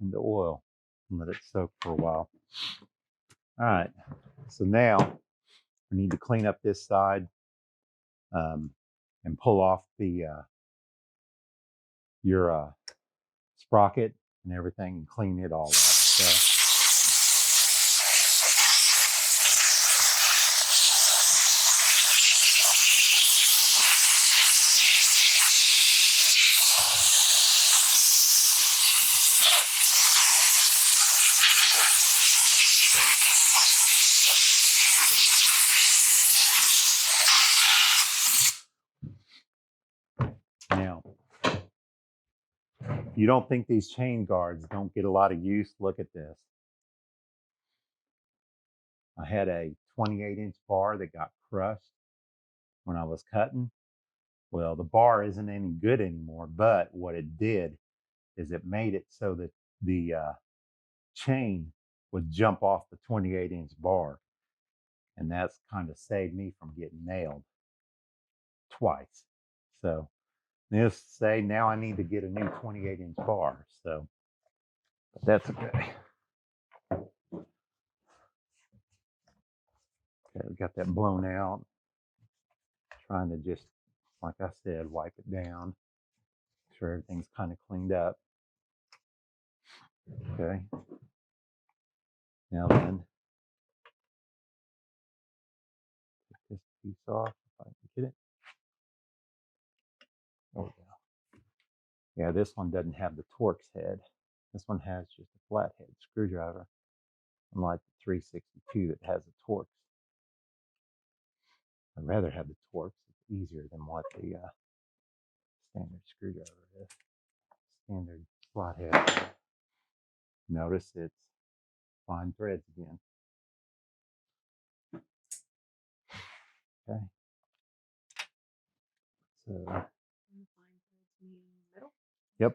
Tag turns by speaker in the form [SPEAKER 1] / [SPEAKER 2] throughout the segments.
[SPEAKER 1] into oil and let it soak for a while. All right, so now we need to clean up this side and pull off the your sprocket and everything and clean it all up. So, now, if you don't think these chain guards don't get a lot of use, look at this. I had a 28-inch bar that got crushed when I was cutting. Well, the bar isn't any good anymore, but what it did is it made it so that the chain would jump off the 28-inch bar. And that's kind of saved me from getting nailed twice. So needless to say, now I need to get a new 28-inch bar. So, but that's okay. Okay, we got that blown out. Trying to just, like I said, wipe it down. Make sure everything's kind of cleaned up. Okay. Now then, take this piece off if I can get it. There we go. Yeah, this one doesn't have the Torx head. This one has just a flathead screwdriver, unlike the 362 that has a Torx. I'd rather have the Torx. It's easier than what the standard screwdriver is. Standard flathead. Notice it's fine threads again. Okay. So. Yep.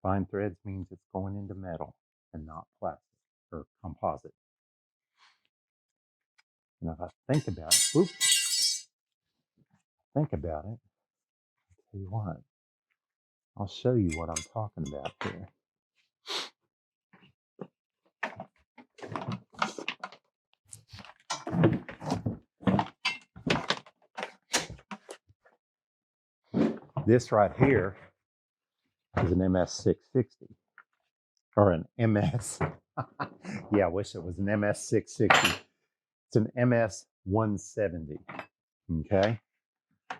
[SPEAKER 1] Fine threads means it's going into metal and not plastic or composite. And if I think about it, I'll tell you what, I'll show you what I'm talking about here. This right here is an MS660 or an MS. Yeah, I wish it was an MS660. It's an MS170. Okay,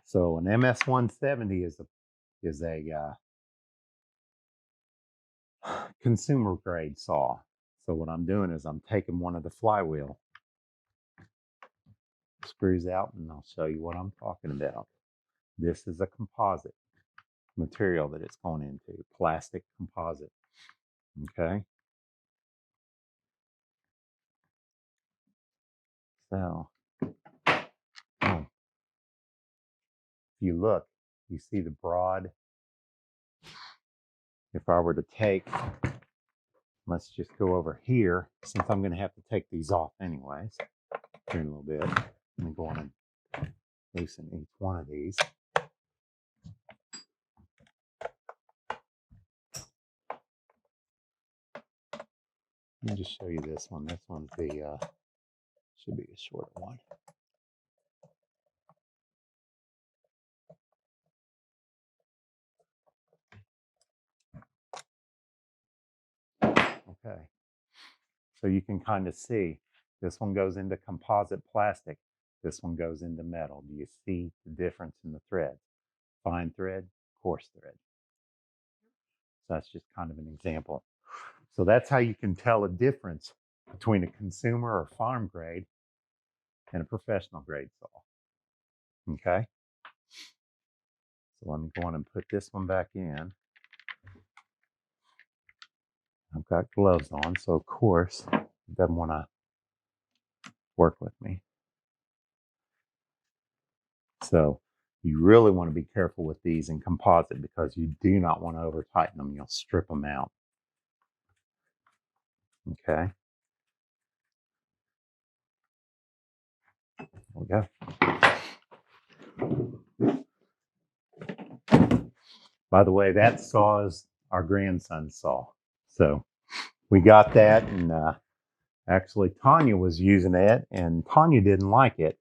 [SPEAKER 1] so an MS170 is a consumer grade saw. So what I'm doing is I'm taking one of the flywheel screws out, and I'll show you what I'm talking about. This is a composite material that it's going into, plastic composite. Okay. So, if you look, you see the broad. If I were to take, let's just go over here, since I'm going to have to take these off anyways, here in a little bit. Let me go on and loosen each one of these. Let me just show you this one. This one's the, should be a shorter one. Okay. So you can kind of see this one goes into composite plastic. This one goes into metal. Do you see the difference in the thread? Fine thread, coarse thread. So that's just kind of an example. So that's how you can tell a difference between a consumer or farm grade and a professional grade saw. Okay. So let me go on and put this one back in. I've got gloves on, so of course it doesn't want to work with me. So you really want to be careful with these in composite because you do not want to over tighten them. You'll strip them out. Okay. There we go. By the way, that saw is our grandson's saw. So we got that, and actually Tanya was using it, and Tanya didn't like it.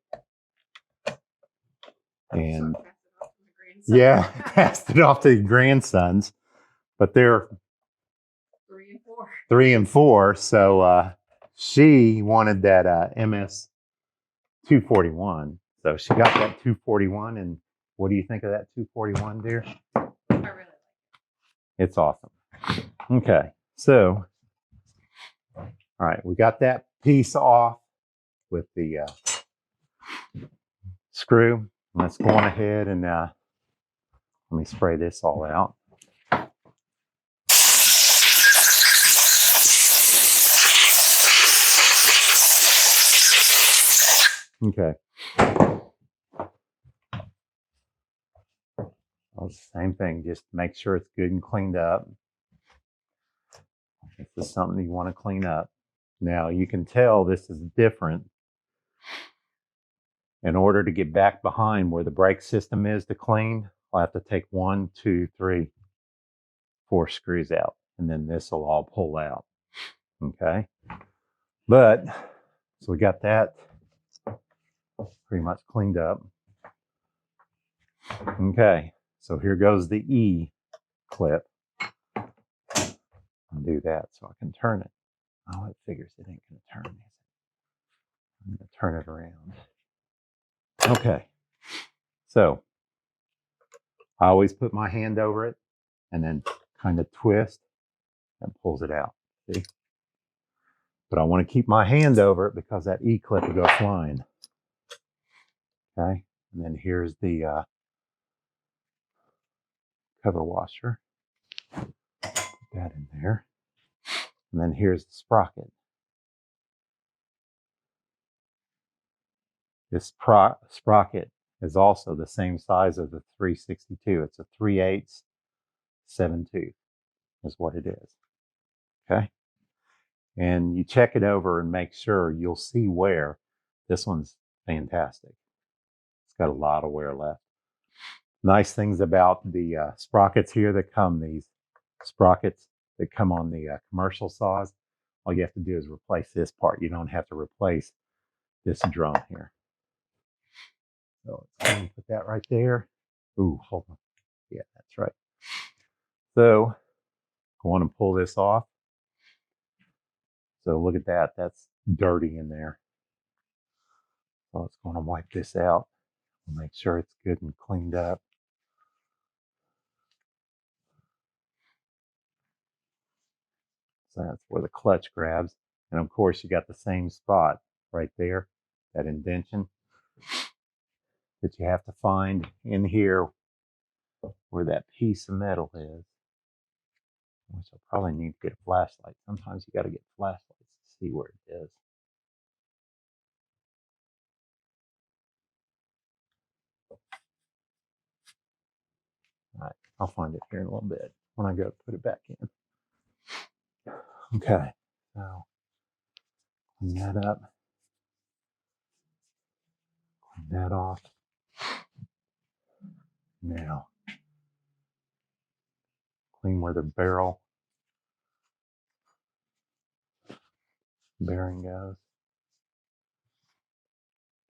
[SPEAKER 1] And yeah, passed it off to the grandsons, but they're 3 and 4. So she wanted that MS241. So she got that 241. And what do you think of that 241, dear? I really like it. It's awesome. Okay, so all right, we got that piece off with the screw. Let's go on ahead and let me spray this all out. Okay. Well, same thing, just make sure it's good and cleaned up. This is something you want to clean up. Now you can tell this is different. In order to get back behind where the brake system is to clean, I'll have to take 1, 2, 3, 4 screws out, and then this will all pull out. Okay. But so we got that pretty much cleaned up. Okay, so here goes the E clip. I'll do that so I can turn it. Oh, it figures it ain't gonna turn, is it? I'm gonna turn it around. Okay, so I always put my hand over it and then kind of twist and pulls it out. See? But I want to keep my hand over it because that E clip will go flying. Okay, and then here's the cover washer. Put that in there. And then here's the sprocket. This sprocket is also the same size as the 362. It's a 3/8 7/2 is what it is. Okay. And you check it over and make sure. You'll see wear. This one's fantastic. It's got a lot of wear left. Nice things about the sprockets here that come, these sprockets that come on the commercial saws. All you have to do is replace this part. You don't have to replace this drum here. So let's go and put that right there. Ooh, hold on. Yeah, that's right. So go on and pull this off. So look at that. That's dirty in there. So let's go on and wipe this out. Make sure it's good and cleaned up. So that's where the clutch grabs. And of course, you got the same spot right there, that indentation that you have to find in here where that piece of metal is. Which I'll probably need to get a flashlight. Sometimes you got to get flashlights to see where it is. All right, I'll find it here in a little bit when I go put it back in. Okay, so clean that up. Clean that off. Now, clean where the bearing goes.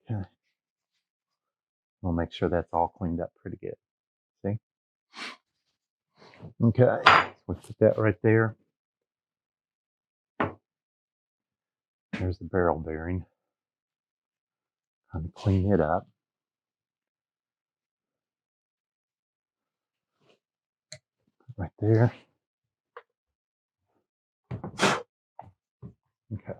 [SPEAKER 1] Okay. We'll make sure that's all cleaned up pretty good. See? Okay, we'll put that right there. There's the barrel bearing. Kind of clean it up. Right there. Okay.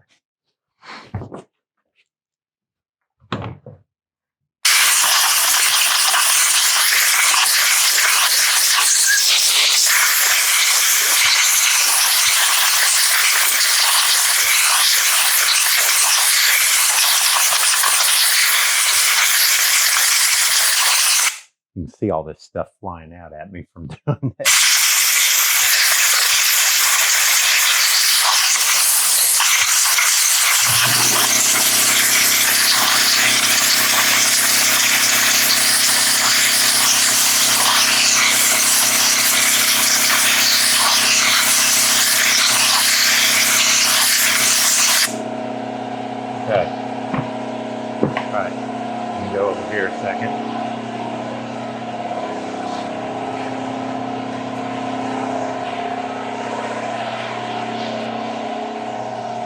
[SPEAKER 1] You can see all this stuff flying out at me from doing that. second.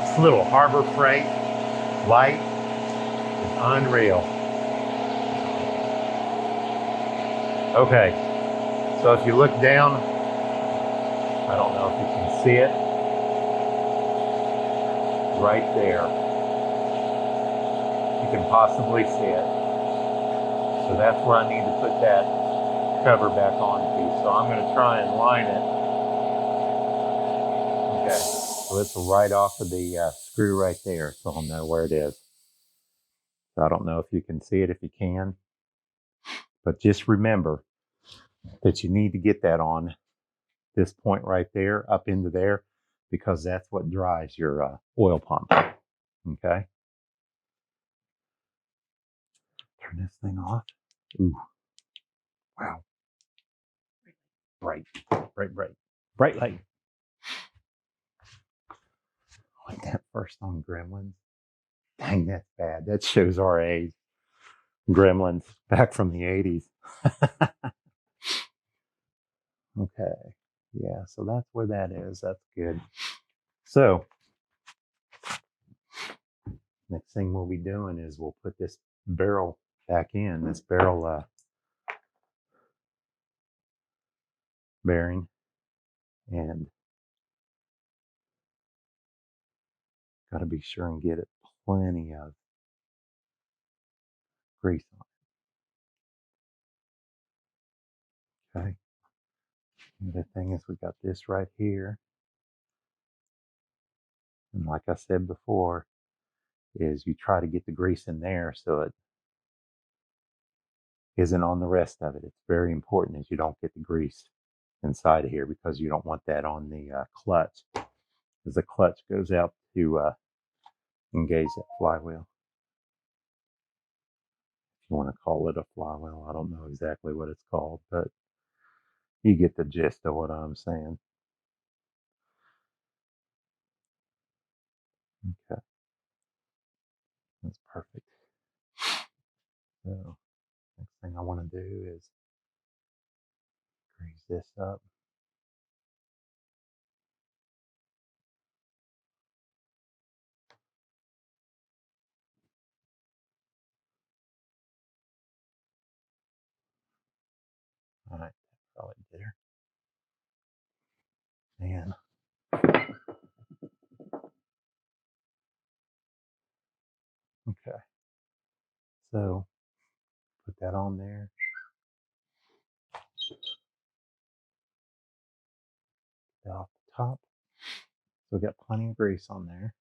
[SPEAKER 1] This little Harbor Freight light is unreal. Okay, so if you look down, I don't know if you can see it, right there. You can possibly see it. So that's where I need to put that cover back onto. So I'm going to try and line it. Okay, so it's right off of the screw right there, so I'll know where it is. So I don't know if you can see it, if you can. But just remember that you need to get that on this point right there, up into there, because that's what drives your oil pump. Okay. Turn this thing off. Ooh. Wow. Bright. Bright light. Like that first on Gremlins. Dang, that's bad. That shows our age. Gremlins back from the 80s. Okay. Yeah, so that's where that is. That's good. So next thing we'll be doing is we'll put this barrel back in, this barrel bearing, and got to be sure and get it plenty of grease on. Okay. The thing is, we got this right here, and like I said before, is you try to get the grease in there so it isn't on the rest of it. It's very important that you don't get the grease inside of here, because you don't want that on the clutch, as the clutch goes out to engage that flywheel. If you want to call it a flywheel, I don't know exactly what it's called, but you get the gist of what I'm saying. Okay, that's perfect. So next thing I want to do is grease this up. All right, probably there. And okay, so put that on there. Get that off the top. So we got plenty of grease on there.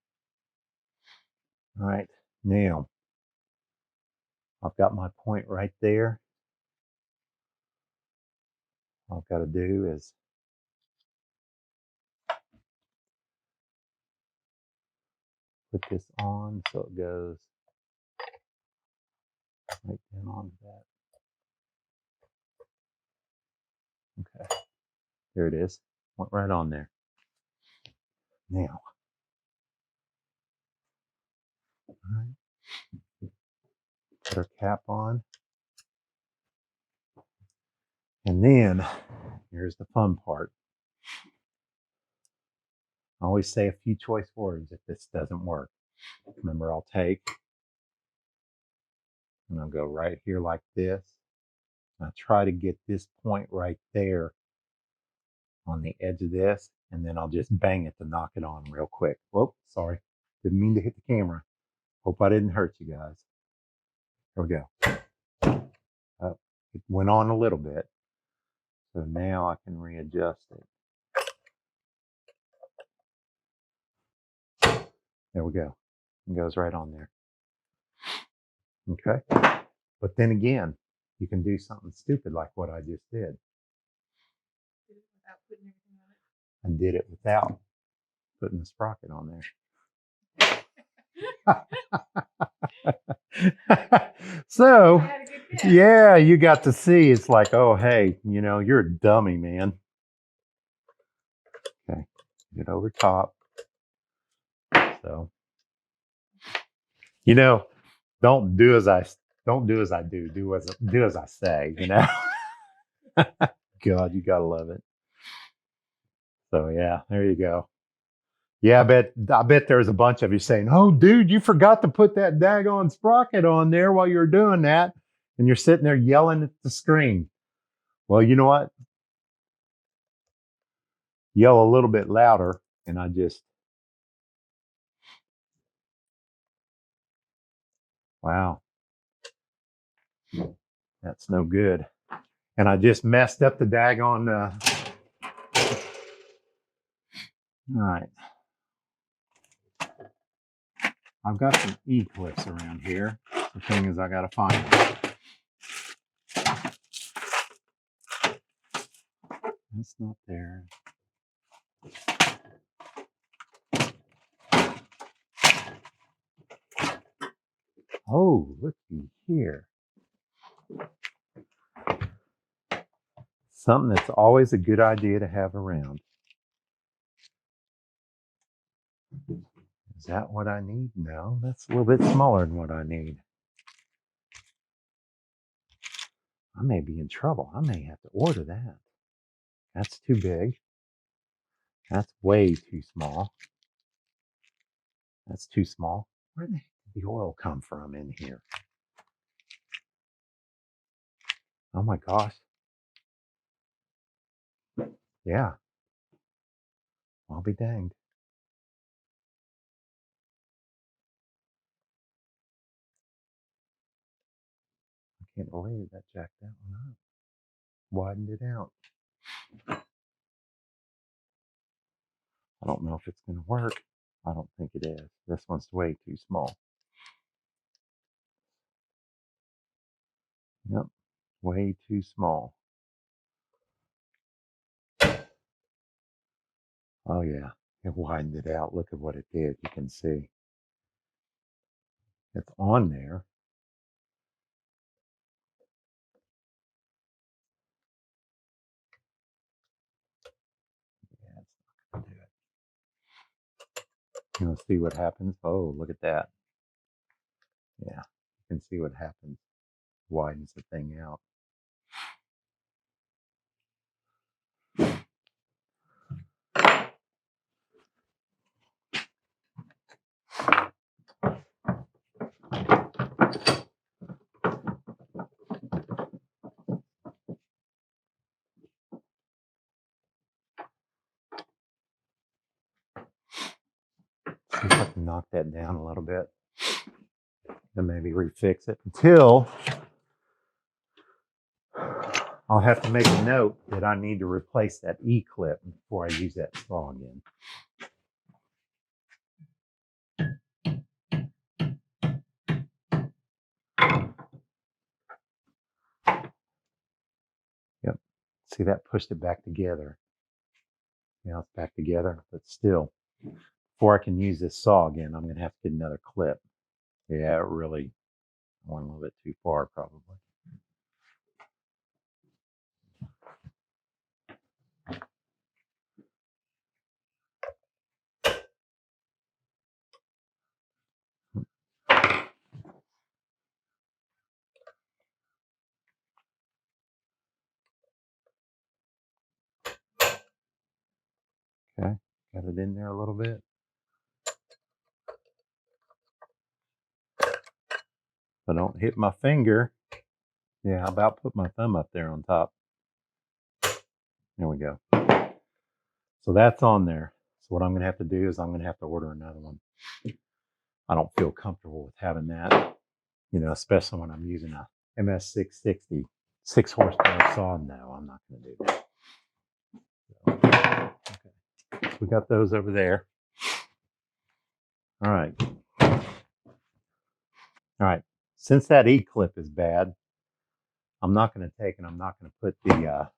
[SPEAKER 1] All right, now I've got my point right there. All I've got to do is put this on so it goes right down onto that. Okay, there it is. Went right on there. Now, all right, put our cap on. And then here's the fun part. I always say a few choice words if this doesn't work. Remember, I'll take and I'll go right here like this. I try to get this point right there on the edge of this, and then I'll just bang it to knock it on real quick. Whoop, sorry. Didn't mean to hit the camera. Hope I didn't hurt you guys. Here we go. It went on a little bit. So now I can readjust it. There we go. It goes right on there. Okay. But then again, you can do something stupid like what I just did.
[SPEAKER 2] Without putting everything on it.
[SPEAKER 1] I did it without putting the sprocket on there. So, yeah, you got to see. It's like, oh, hey, you know, you're a dummy, man. Okay, get over top. So, you know, don't do as I Don't do as I do. Do as I say. You know. God, you gotta love it. So yeah, there you go. Yeah, I bet there's a bunch of you saying, "Oh, dude, you forgot to put that daggone sprocket on there while you were doing that," and you're sitting there yelling at the screen. Well, you know what? Yell a little bit louder, and wow, that's no good. And I just messed up the daggone. All right, I've got some E clips around here. The thing is, I gotta find them. That's not there. Oh, looky here. Something that's always a good idea to have around. Is that what I need? No, that's a little bit smaller than what I need. I may be in trouble. I may have to order that. That's too big. That's way too small. That's too small. Where the heck did the oil come from in here? Oh my gosh. Yeah, I'll be danged. I can't believe that jacked that one up. Widened it out. I don't know if it's going to work. I don't think it is. This one's way too small. Yep, way too small. Oh yeah, it widened it out. Look at what it did. You can see it's on there. Yeah, it's not going to do it. You want to see what happens? Oh, look at that. Yeah, you can see what happens. Widens the thing out. See if I can knock that down a little bit and maybe refix it until I'll have to make a note that I need to replace that E clip before I use that saw again. Yep. See, that pushed it back together. Now it's back together, but still, before I can use this saw again, I'm going to have to get another clip. Yeah, it really went a little bit too far, probably. Okay, got it in there a little bit. So don't hit my finger. Yeah, how about put my thumb up there on top? There we go. So that's on there. So what I'm going to have to do is I'm going to have to order another one. I don't feel comfortable with having that, especially when I'm using a MS660 6 horsepower saw. No, I'm not going to do that. So, okay. We got those over there. All right. All right. Since that E clip is bad, I'm not going to take and I'm not going to put the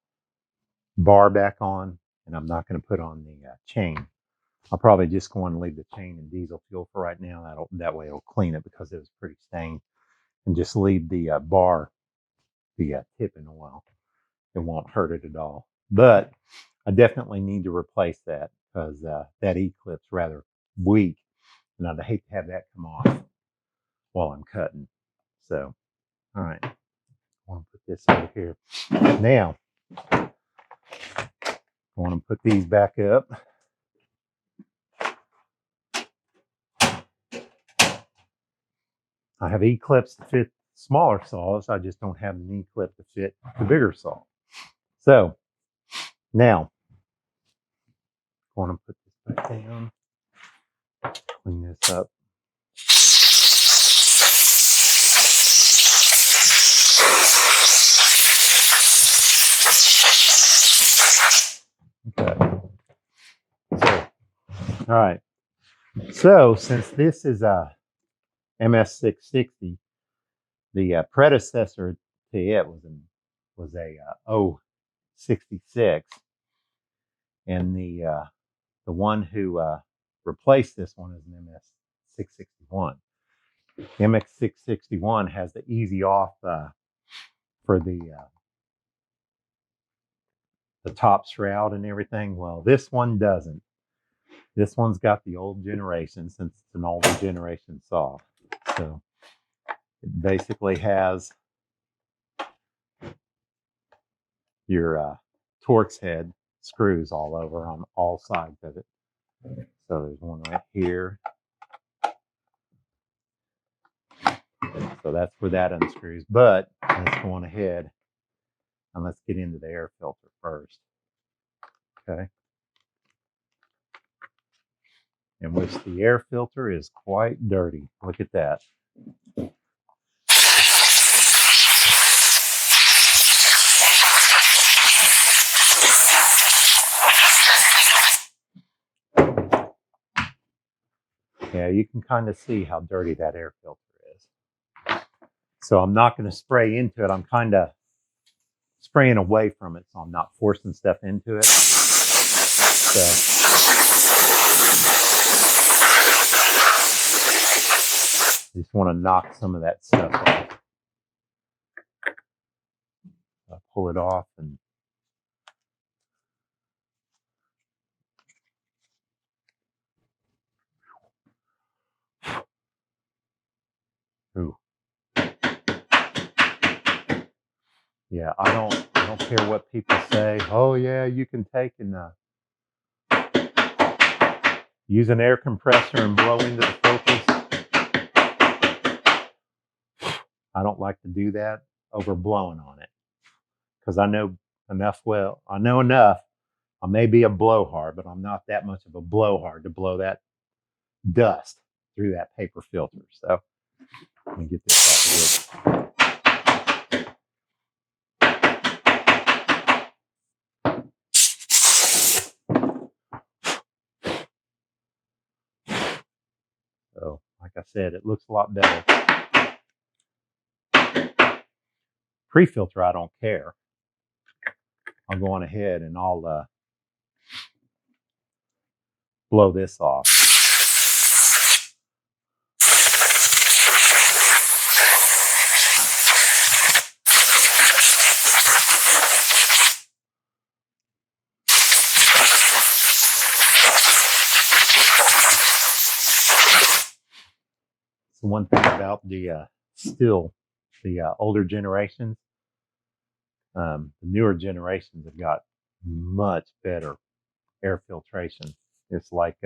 [SPEAKER 1] bar back on, and I'm not going to put on the chain. I'll probably just go and leave the chain in diesel fuel for right now. That way it'll clean it because it was pretty stained, and just leave the bar, the tip in oil. It won't hurt it at all. But I definitely need to replace that because that E clip's rather weak, and I'd hate to have that come off while I'm cutting. So All right, I want to put this over here. Now, I want to put these back up. I have E-clips to fit smaller saws. I just don't have an E-clip to fit the bigger saw. So now, I want to put this back down, clean this up. Okay. So, all right. So since this is a MS660, the predecessor to it was a 066, and the one who replaced this one is an MS661. MX661 has the easy off for the top shroud and everything. Well, this one doesn't. This one's got the old generation, since it's an older generation saw. So it basically has your Torx head screws all over on all sides of it. So there's one right here. So that's where that unscrews. But let's go on ahead and let's get into the air filter first. Okay. In which the air filter is quite dirty. Look at that. Yeah, you can kind of see how dirty that air filter is. So I'm not going to spray into it. I'm kind of spraying away from it, so I'm not forcing stuff into it. So I just want to knock some of that stuff off. I'll pull it off and ooh. Yeah, I don't care what people say. Oh yeah, you can take and use an air compressor and blow into the filters. I don't like to do that over blowing on it, because I know enough. Well, I know enough. I may be a blowhard, but I'm not that much of a blowhard to blow that dust through that paper filter. So let me get this off of here. So, like I said, it looks a lot better. Pre-filter, I don't care. I'll go on ahead and I'll blow this off. So one thing about the Stihl, the older generations, the newer generations have got much better air filtration. It's like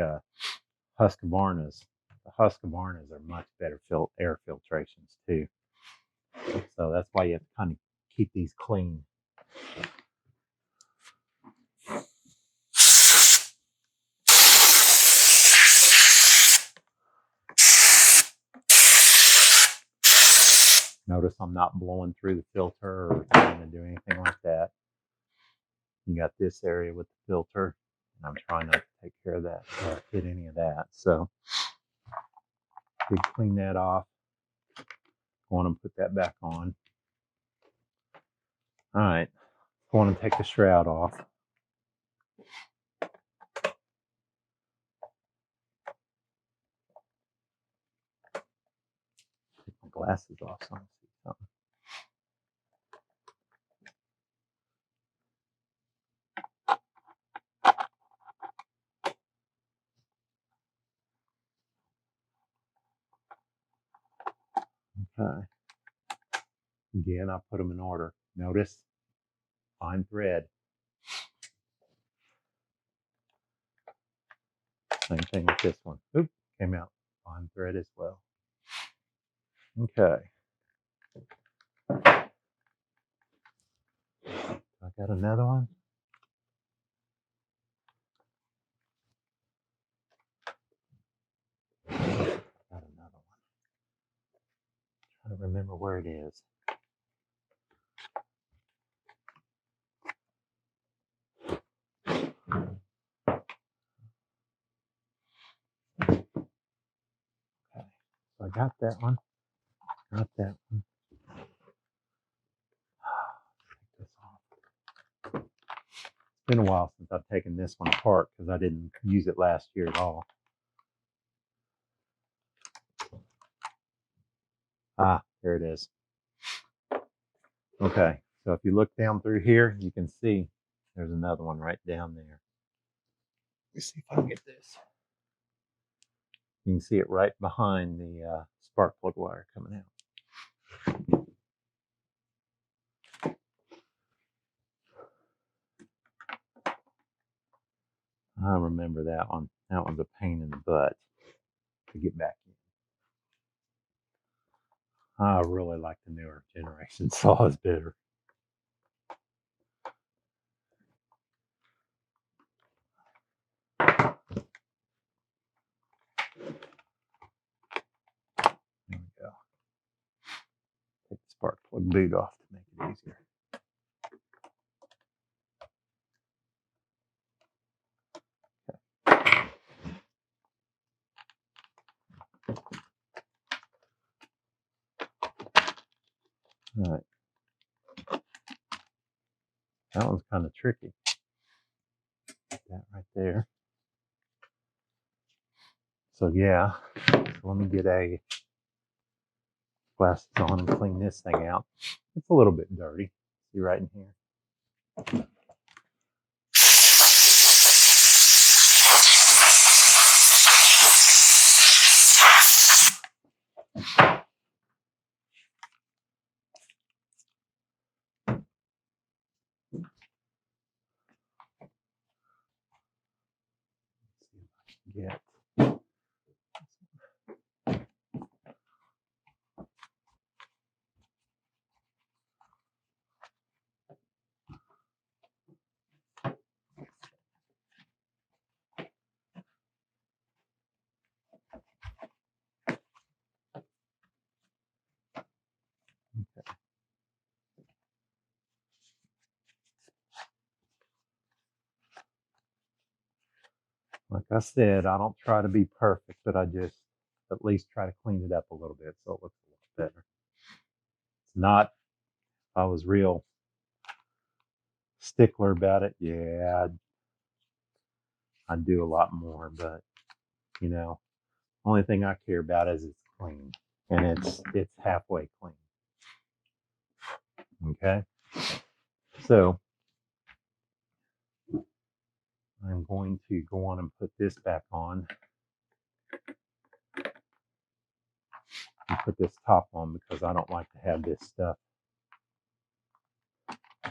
[SPEAKER 1] Husqvarna's. The Husqvarna's are much better air filtrations too. So that's why you have to kind of keep these clean. Notice I'm not blowing through the filter or trying to do anything like that. You got this area with the filter, and I'm trying not to take care of that or hit any of that. So we clean that off. I want to put that back on. All right, I want to take the shroud off. Take my glasses off so I can see something. Okay. Again, I put them in order. Notice, fine thread. Same thing with this one. Oop, came out fine thread as well. Okay. I got another one. Got another one. Trying to remember where it is. Okay. So I got that one. Got that one. Take this off. It's been a while since I've taken this one apart because I didn't use it last year at all. Ah, there it is. Okay, so if you look down through here, you can see there's another one right down there. Let me see if I can get this. You can see it right behind the spark plug wire coming out. I remember that one. That one's a pain in the butt to get back in. I really like the newer generation saws better. There we go. Take the spark plug boot off to make it easier. All right. That one's kind of tricky. Put that right there. So yeah, so let me get a glasses on and clean this thing out. It's a little bit dirty. See right in here. Let's see if I can get. Okay. Like I said, I don't try to be perfect, but I just at least try to clean it up a little bit so it looks a lot better. It's not, if I was real stickler about it, yeah, I'd do a lot more, but you know, only thing I care about is it's clean and it's halfway clean. Okay. So I'm going to go on and put this back on and put this top on because I don't like to have this stuff. I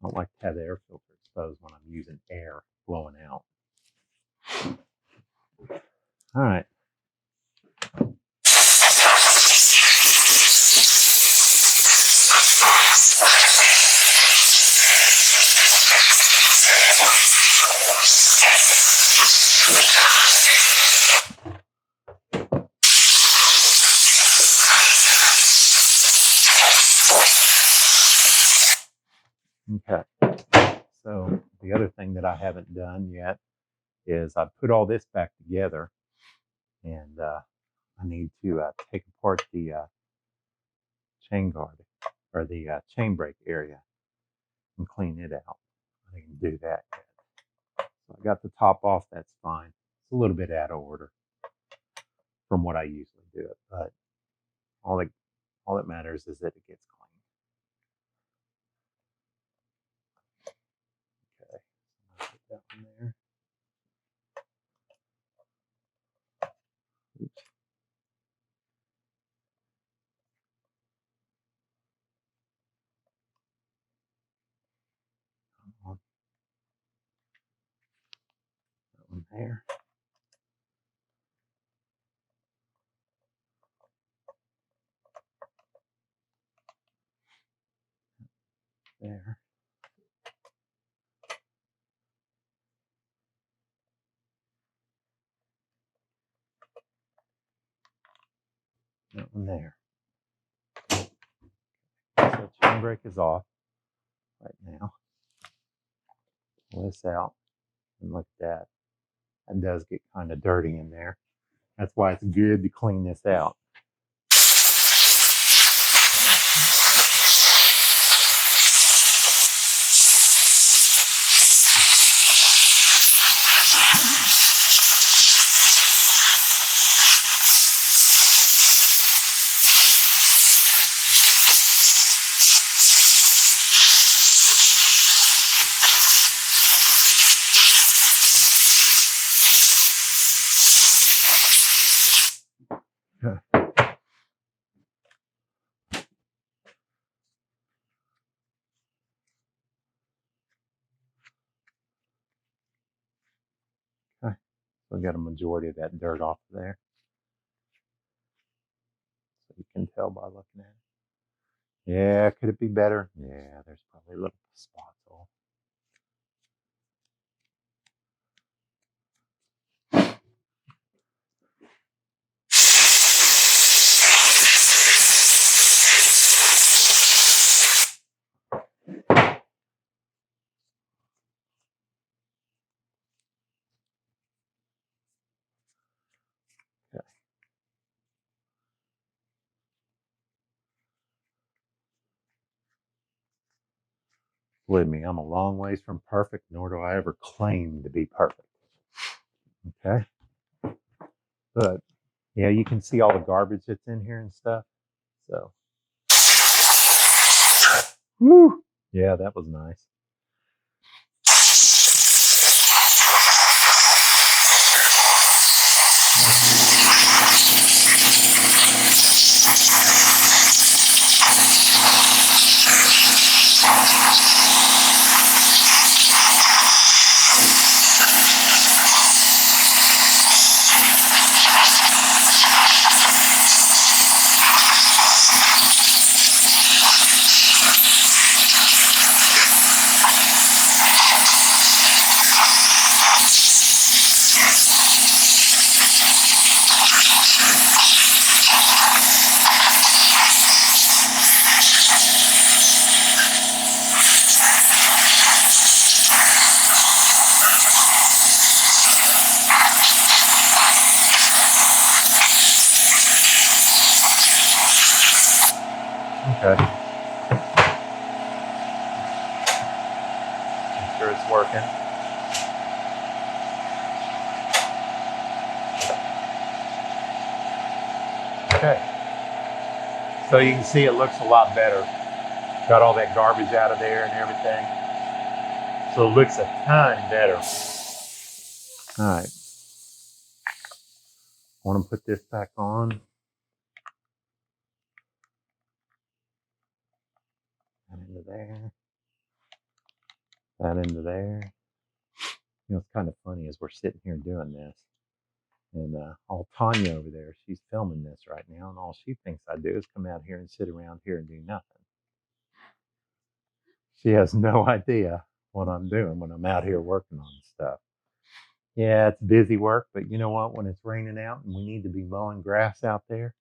[SPEAKER 1] don't like to have the air filter exposed when I'm using air blowing out. All right. Okay. So the other thing that I haven't done yet is I put all this back together, and I need to take apart the chain guard or the chain brake area and clean it out. I can do that yet. So I got the top off. That's fine. It's a little bit out of order from what I usually do it, but all that matters is that it gets clean. Okay, so I'll put that one there. Oops. There. There. That one there. So chain brake is off right now. Pull this out and look at that. That does get kind of dirty in there. That's why it's good to clean this out. Okay. So we got a majority of that dirt off of there. So you can tell by looking at it. Yeah, could it be better? Yeah, there's probably little spots all. Okay. Believe me, I'm a long ways from perfect, nor do I ever claim to be perfect. Okay. But yeah, you can see all the garbage that's in here and stuff. So, woo! Yeah, that was nice. Okay. I'm sure it's working. Okay. So you can see it looks a lot better. Got all that garbage out of there and everything. So it looks a ton better. All right. I want to put this back on. That into there. That into there. You know, it's kind of funny as we're sitting here doing this. And all Tanya over there, she's filming this right now. And all she thinks I do is come out here and sit around here and do nothing. She has no idea what I'm doing when I'm out here working on stuff. Yeah, it's busy work, but you know what? When it's raining out and we need to be mowing grass out there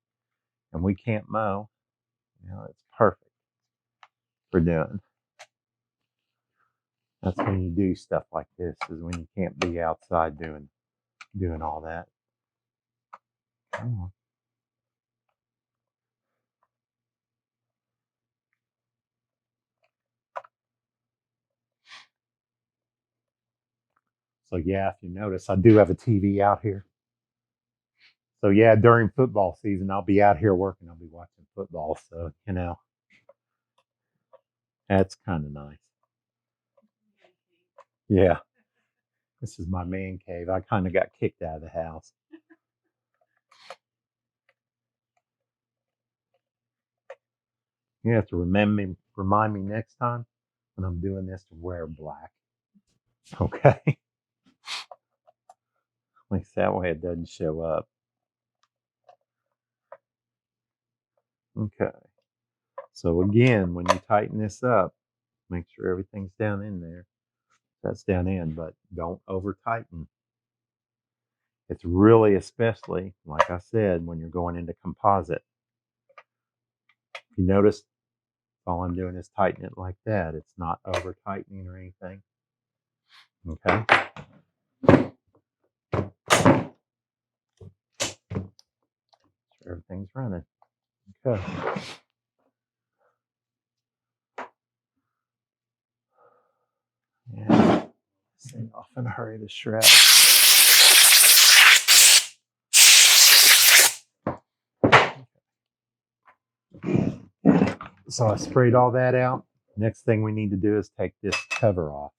[SPEAKER 1] and we can't mow, you know, it's perfect for doing. That's when you do stuff like this, is when you can't be outside doing all that. Come on. So yeah, if you notice, I do have a TV out here. So yeah, during football season, I'll be out here working. I'll be watching football. So, you know, that's kind of nice. Yeah, this is my man cave. I kind of got kicked out of the house. You have to remind me next time when I'm doing this to wear black. Okay. At least that way it doesn't show up. Okay. So again, when you tighten this up, make sure everything's down in there. That's down in, but don't over tighten. It's really, especially, like I said, when you're going into composite. If you notice, all I'm doing is tighten it like that. It's not over tightening or anything. Okay. Sure everything's running. Okay. Yeah. This thing off in a hurry to shred. So I sprayed all that out. Next thing we need to do is take this cover off.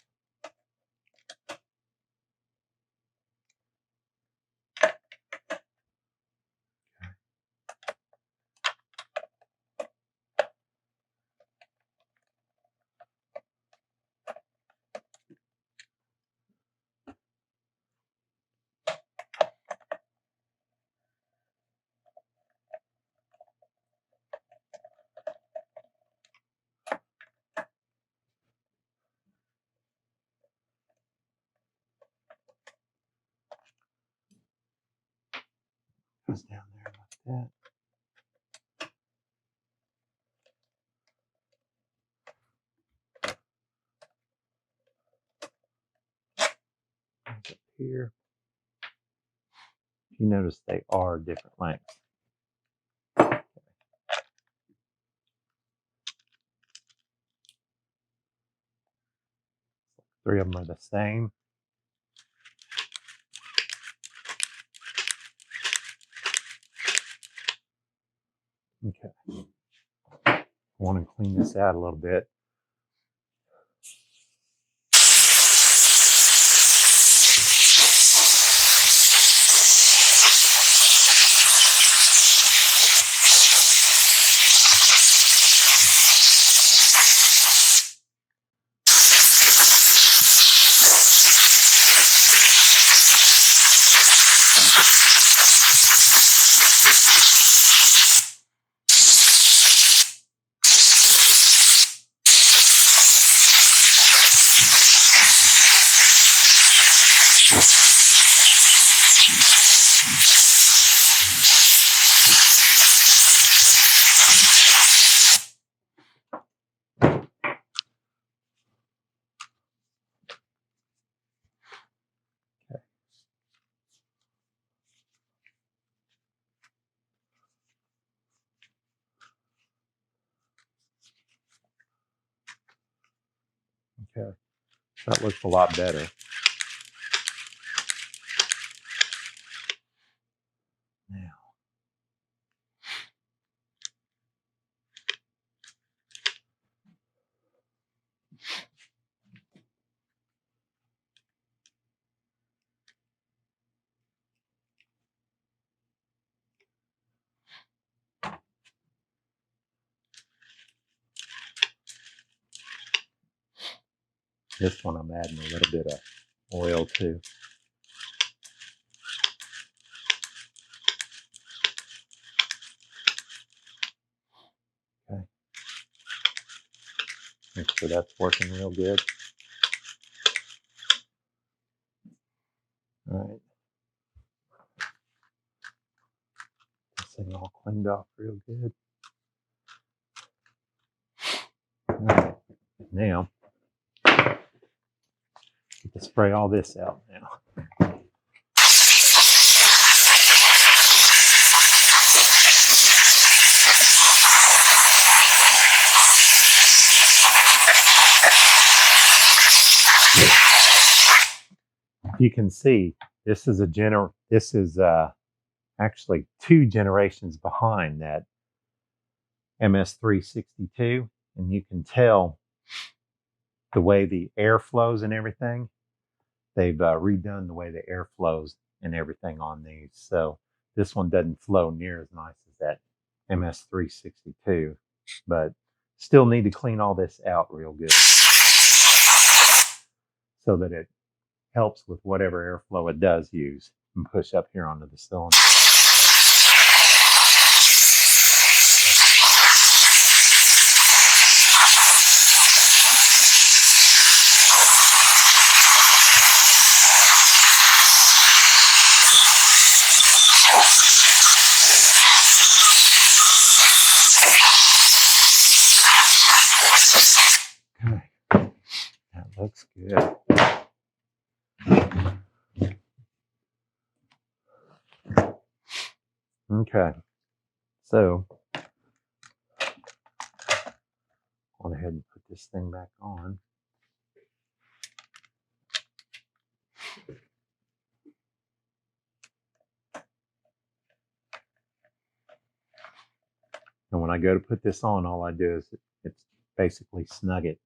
[SPEAKER 1] Goes down there like that. Comes up here. You notice they are different lengths. Three of them are the same. Okay. I want to clean this out a little bit. Okay. That looks a lot better. Now, this one I'm adding a little bit of oil to. Okay. Make sure that's working real good. All right. This thing all cleaned off real good. All right. Now, get to spray all this out now. You can see this is actually 2 generations behind that MS362, and you can tell the way the air flows and everything. They've redone the way the air flows and everything on these, so this one doesn't flow near as nice as that MS362, but still need to clean all this out real good so that it helps with whatever airflow it does use. and push up here onto the cylinder. Okay, that looks good. Okay, so go ahead and put this thing back on. And when I go to put this on, all I do is it's basically snug it.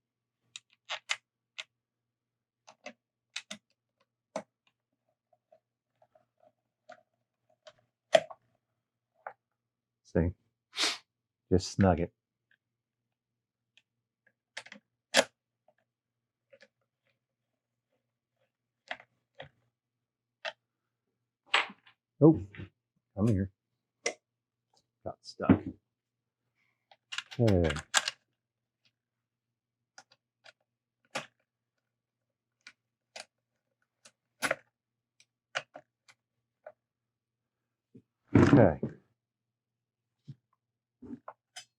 [SPEAKER 1] See, just snug it. Oh, come here. Got stuck. Okay. Okay.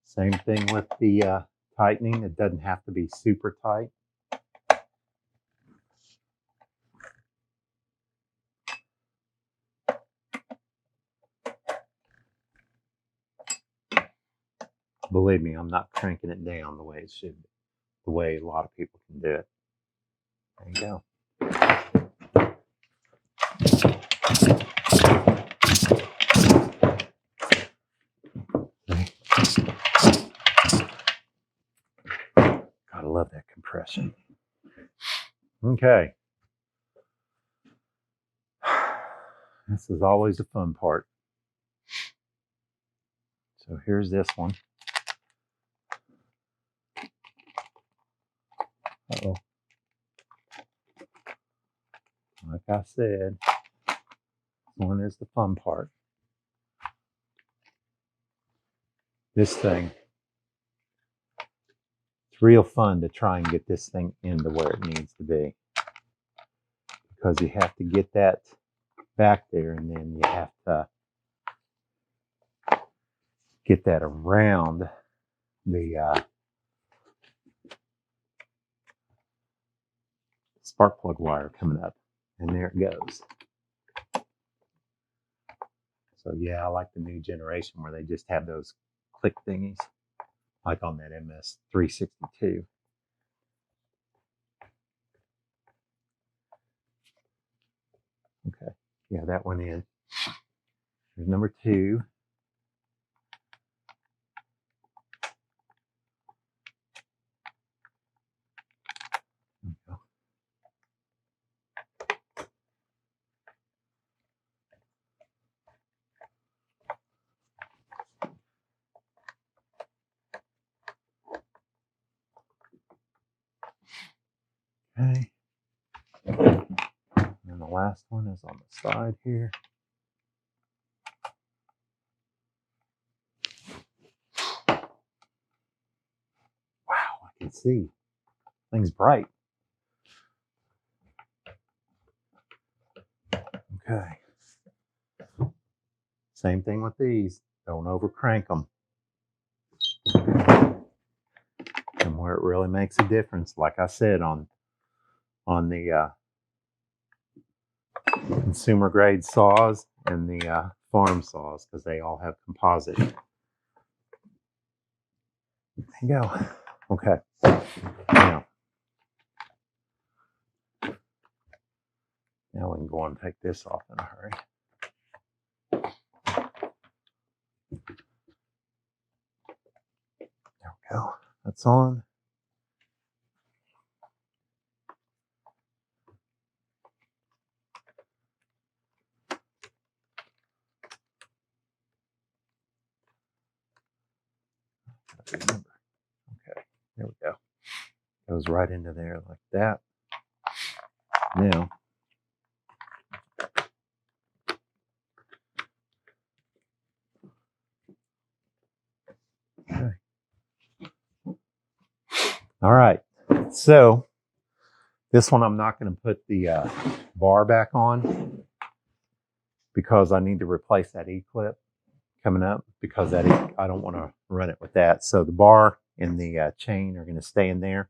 [SPEAKER 1] Same thing with the tightening. It doesn't have to be super tight. Believe me, I'm not cranking it down the way it should be, the way a lot of people can do it. There you go. Gotta love that compression. Okay. This is always the fun part. So here's this one. Uh-oh. Like I said, this one is the fun part. This thing, it's real fun to try and get this thing into where it needs to be. Because you have to get that back there, and then you have to get that around the spark plug wire coming up. And there it goes. So yeah, I like the new generation where they just have those click thingies, like on that MS362. Okay, yeah, that went in. Here's number 2. There we go. Okay. And the last one is on the side here. Wow, I can see. Thing's bright. Okay. Same thing with these. Don't over crank them. And where it really makes a difference, like I said, on the consumer grade saws and the farm saws, because they all have composite. There you go. Okay. Now we can go and take this off in a hurry. There we go. That's on. Remember. Okay, there we go. Goes right into there like that. Now, All right, so this one I'm not going to put the bar back on because I need to replace that E-clip coming up because I don't want to run it with that. So the bar and the chain are going to stay in there.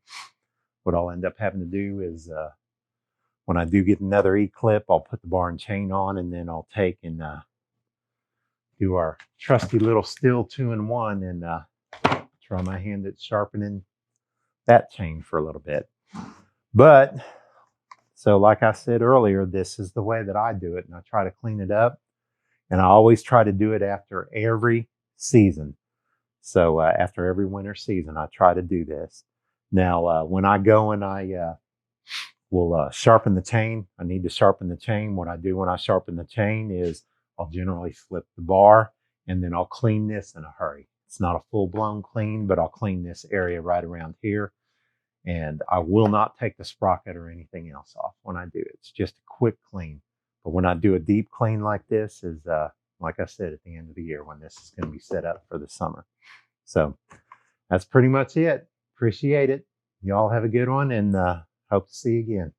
[SPEAKER 1] What I'll end up having to do is when I do get another E-clip, I'll put the bar and chain on, and then I'll take and do our trusty little Stihl 2-in-1 and try my hand at sharpening that chain for a little bit. But so like I said earlier, this is the way that I do it, and I try to clean it up, and I always try to do it after every season. So after every winter season, I try to do this. Now, when I go and I will sharpen the chain, I need to sharpen the chain. What I do when I sharpen the chain is I'll generally flip the bar, and then I'll clean this in a hurry. It's not a full-blown clean, but I'll clean this area right around here. And I will not take the sprocket or anything else off when I do it. It's just a quick clean. But when I do a deep clean like this is, like I said, at the end of the year when this is going to be set up for the summer. So that's pretty much it. Appreciate it. Y'all have a good one, and hope to see you again.